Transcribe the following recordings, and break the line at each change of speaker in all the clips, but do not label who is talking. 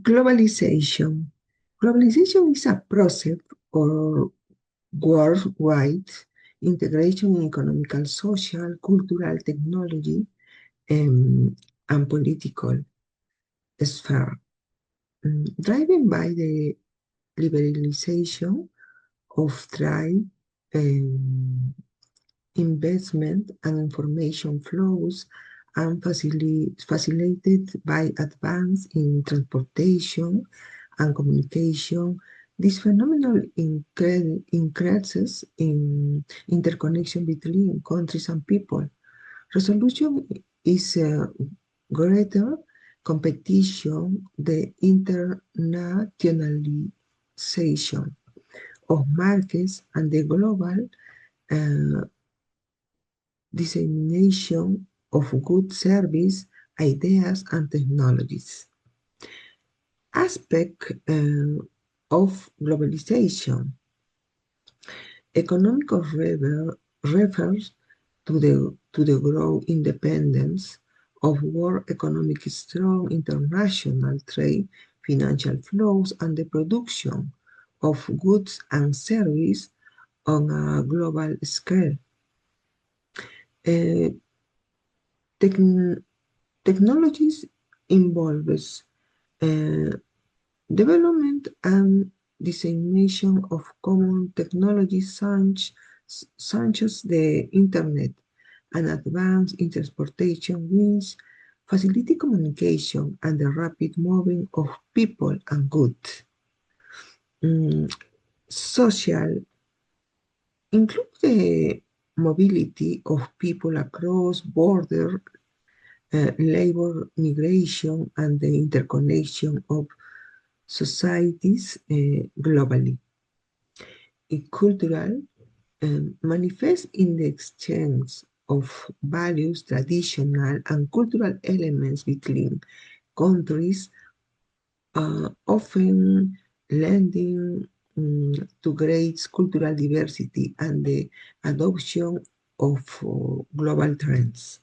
Globalization. Globalization is a process or worldwide integration in economical, social, cultural, technology, um, and political sphere, driven by the liberalization of trade, um, investment, and information flows, and facilitated by advance in transportation and communication. This phenomenon increases in interconnection between countries and people. Resolution is greater competition, the internationalization of markets, and the global uh, dissemination of goods, service, ideas, and technologies. Aspect of globalization. Economic refers to the growing independence of world economic, strong international trade, financial flows, and the production of goods and services on a global scale. Uh, techn- Technologies involves uh, development and dissemination of common technologies such as the internet and advanced in transportation means facility communication and the rapid moving of people and goods. Social include the mobility of people across border, labor migration, and the interconnection of societies globally. Cultural manifests in the exchange of values, traditional and cultural elements between countries, often lending to great cultural diversity and the adoption of global trends.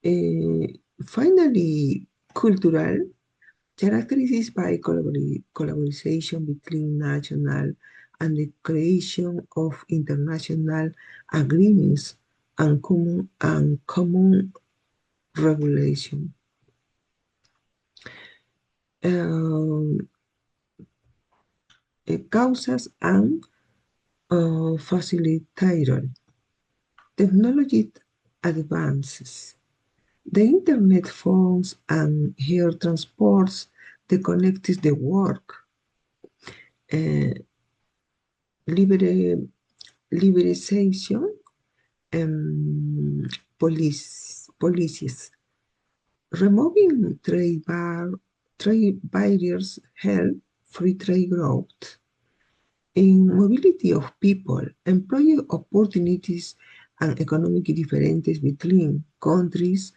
Uh, Finally, cultural characterized by collaboration between national and the creation of international agreements and common regulation. Um, Causas and facilitator. Technology advances. The internet phones and air transports that connects the work. Uh, liber- Liberalization um, policies. Removing trade barriers help free trade growth. In mobility of people, employment opportunities and economic differences between countries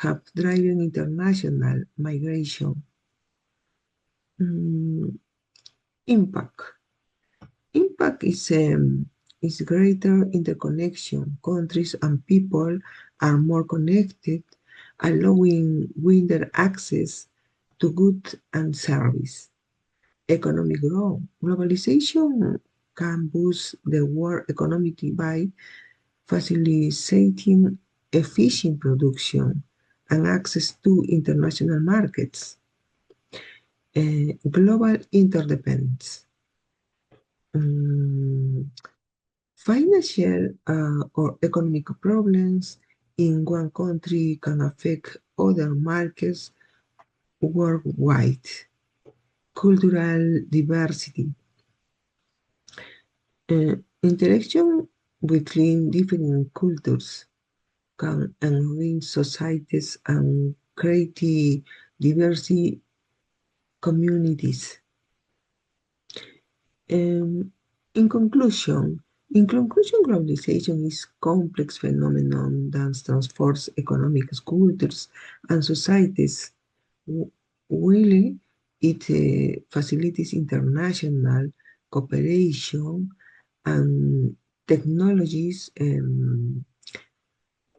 have driven international migration. Mm, Impact. Impact is greater interconnection. Countries and people are more connected, allowing wider access to goods and service. Economic growth. Globalization can boost the world economy by facilitating efficient production and access to international markets. Global interdependence. Um, Financial or economic problems in one country can affect other markets worldwide. Cultural diversity. Interaction between different cultures can enrich societies and create diverse communities. Um, in conclusion, globalization is a complex phenomenon that transforms economic cultures and societies. While it facilitates international cooperation and technologies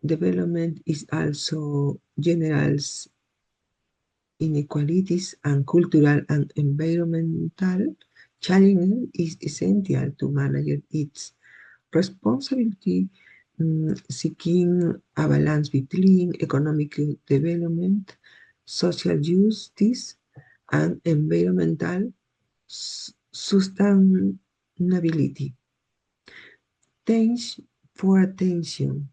development is also inequalities and cultural and environmental challenges is essential to manage its responsibility, seeking a balance between economic development, social justice, and environmental sustainability. Thanks for attention.